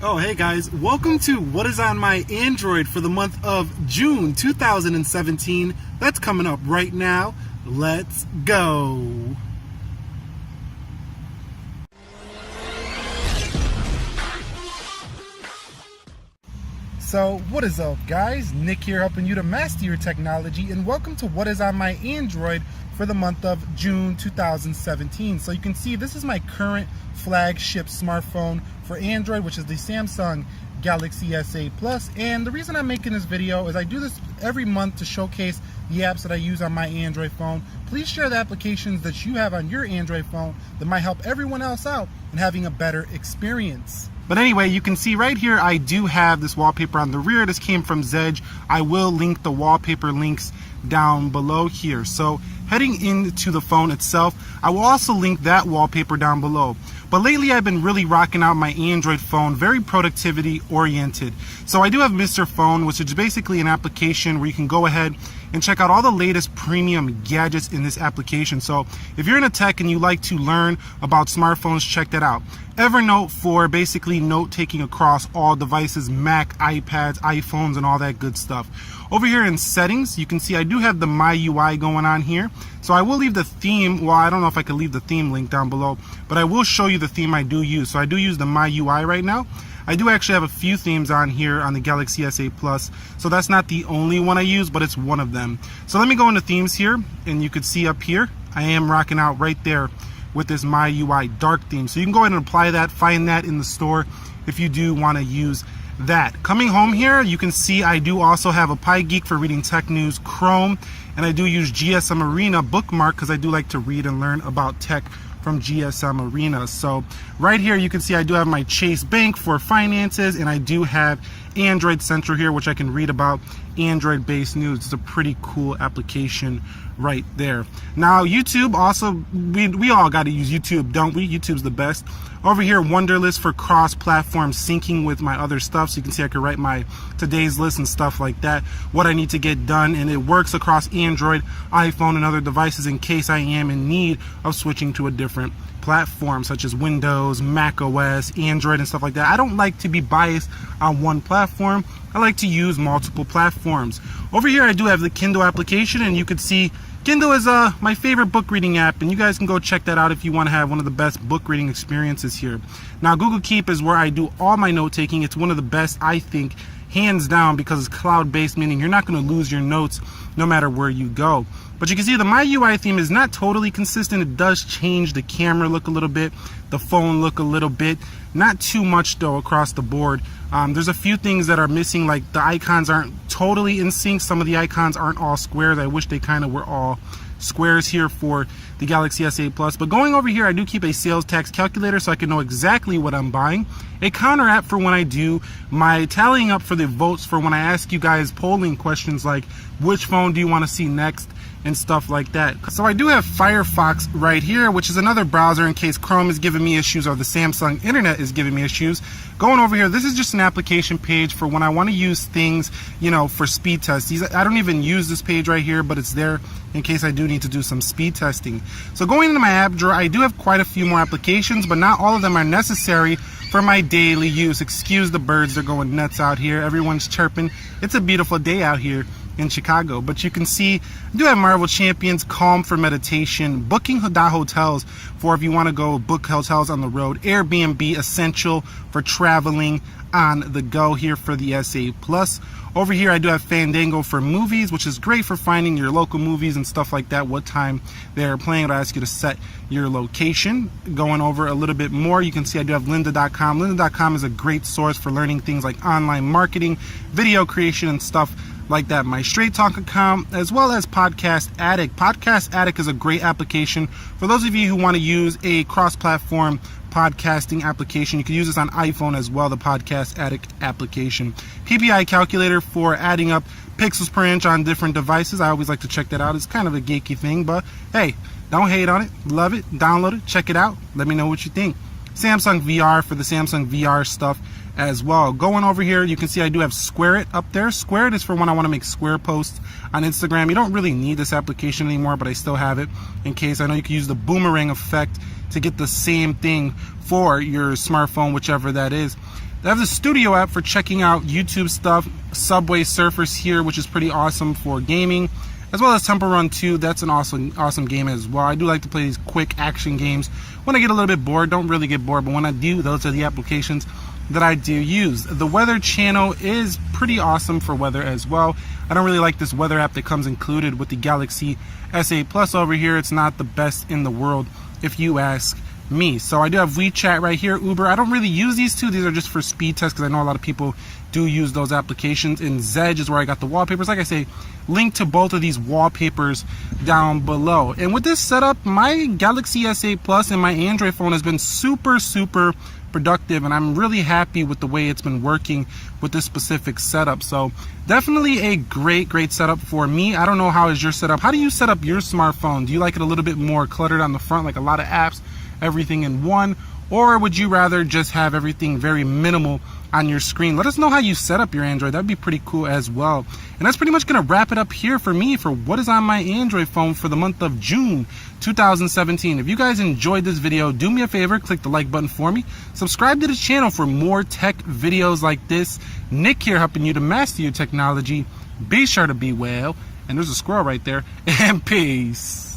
Oh, hey guys, welcome to what is on my Android for the month of June 2017. That's coming up right now. Let's go. So, what is up, guys? Nick here, helping you to master your technology, and welcome to what is on my Android for the month of June 2017. So you can see this is my current flagship smartphone for Android, which is the Samsung Galaxy S8 Plus. And the reason I'm making this video is I do this every month to showcase the apps that I use on my Android phone. Please share the applications that you have on your Android phone that might help everyone else out in having a better experience. But anyway, you can see right here I do have this wallpaper on the rear. This came from Zedge. I will link the wallpaper links down below here. So heading into the phone itself, I will also link that wallpaper down below. But lately I've been really rocking out my Android phone, very productivity oriented. So I do have Mr. Phone, which is basically an application where you can go ahead and check out all the latest premium gadgets in this application. So if you're into tech and you like to learn about smartphones, check that out. Evernote for basically note taking across all devices, Mac, iPads, iPhones, and all that good stuff. Over here in settings, you can see I do have the My UI going on here. So I will leave the theme, well, I don't know if I could leave the theme link down below, but I will show you the theme I do use. So I do use the My UI right now. I do actually have a few themes on here on the Galaxy S8 Plus, so that's not the only one I use, but it's one of them. So let me go into themes here, and you can see up here, I am rocking out right there with this My UI dark theme. So you can go ahead and apply that, find that in the store if you do want to use that. Coming home here, you can see I do also have a Pi Geek for reading tech news, Chrome, and I do use GSM Arena bookmark because I do like to read and learn about tech from GSM Arena. So right here you can see I do have my Chase Bank for finances, and I do have Android Central here, which I can read about Android based news. It's a pretty cool application right there. Now YouTube also, we all got to use YouTube, don't we? YouTube's the best. Over here, Wunderlist for cross-platform syncing with my other stuff. So you can see I can write my today's list and stuff like that, what I need to get done, and it works across Android, iPhone, and other devices in case I am in need of switching to a different platform, such as Windows, Mac OS, Android, and stuff like that. I don't like to be biased on one platform. I like to use multiple platforms. Over here, I do have the Kindle application, and you can see Kindle is my favorite book reading app, and you guys can go check that out if you want to have one of the best book reading experiences here. Now, Google Keep is where I do all my note taking. It's one of the best, I think, hands down, because it's cloud-based, meaning you're not going to lose your notes no matter where you go. But you can see the My UI theme is not totally consistent. It does change the camera look a little bit, the phone look a little bit. Not too much though across the board. There's a few things that are missing, like the icons aren't totally in sync. Some of the icons aren't all squares. I wish they kind of were all squares here for the Galaxy S8 Plus. But going over here, I do keep a sales tax calculator so I can know exactly what I'm buying. A counter app for when I do my tallying up for the votes for when I ask you guys polling questions like which phone do you want to see next and stuff like that. So I do have Firefox right here, which is another browser in case Chrome is giving me issues or the Samsung internet is giving me issues. Going over here, this is just an application page for when I want to use things, you know, for speed tests. I don't even use this page right here, but it's there in case I do need to do some speed testing. So going into my app drawer, I do have quite a few more applications, but not all of them are necessary for my daily use. Excuse the birds, they're going nuts out here. Everyone's chirping. It's a beautiful day out here in Chicago. But you can see I do have Marvel Champions, Calm for meditation, Booking.hotels for if you want to go book hotels on the road, Airbnb Essential for traveling on the go here for the S8 Plus. Over here I do have Fandango for movies, which is great for finding your local movies and stuff like that, what time they're playing. It'll ask you to set your location. Going over a little bit more, you can see I do have lynda.com. Lynda.com is a great source for learning things like online marketing, video creation, and stuff like that. My Straight Talk account, as well as Podcast Addict. Podcast Addict is a great application for those of you who want to use a cross-platform podcasting application. You can use this on iPhone as well, the Podcast Addict application. PPI calculator for adding up pixels per inch on different devices. I always like to check that out. It's kind of a geeky thing, but hey, don't hate on it. Love it. Download it. Check it out. Let me know what you think. Samsung VR for the Samsung VR stuff as well. Going over here, you can see I do have Square It up there. Square It is for when I want to make square posts on Instagram. You don't really need this application anymore, but I still have it in case. I know you can use the boomerang effect to get the same thing for your smartphone, whichever that is. They have the Studio app for checking out YouTube stuff. Subway Surfers here, which is pretty awesome for gaming, as well as Temple Run 2. That's an awesome game as well. I do like to play these quick action games when I get a little bit bored. Don't really get bored, but when I do, those are the applications that I do use. The weather channel is pretty awesome for weather as well. I don't really like this weather app that comes included with the Galaxy S8 Plus over here. It's not the best in the world if you ask me. So I do have WeChat right here, Uber. I don't really use these two. These are just for speed tests because I know a lot of people do use those applications. And Zedge is where I got the wallpapers. Like I say, link to both of these wallpapers down below. And with this setup, my Galaxy S8 Plus and my Android phone has been super productive, and I'm really happy with the way it's been working with this specific setup. So definitely a great setup for me. I don't know how is your setup. How do you set up your smartphone? Do you like it a little bit more cluttered on the front, like a lot of apps, everything in one, or would you rather just have everything very minimal on your screen? Let us know how you set up your Android. That'd be pretty cool as well. And that's pretty much gonna wrap it up here for me for what is on my Android phone for the month of June 2017. If you guys enjoyed this video, do me a favor, click the like button for me. Subscribe to the channel for more tech videos like this. Nick here, helping you to master your technology. Be sure to be well, and there's a squirrel right there, and peace.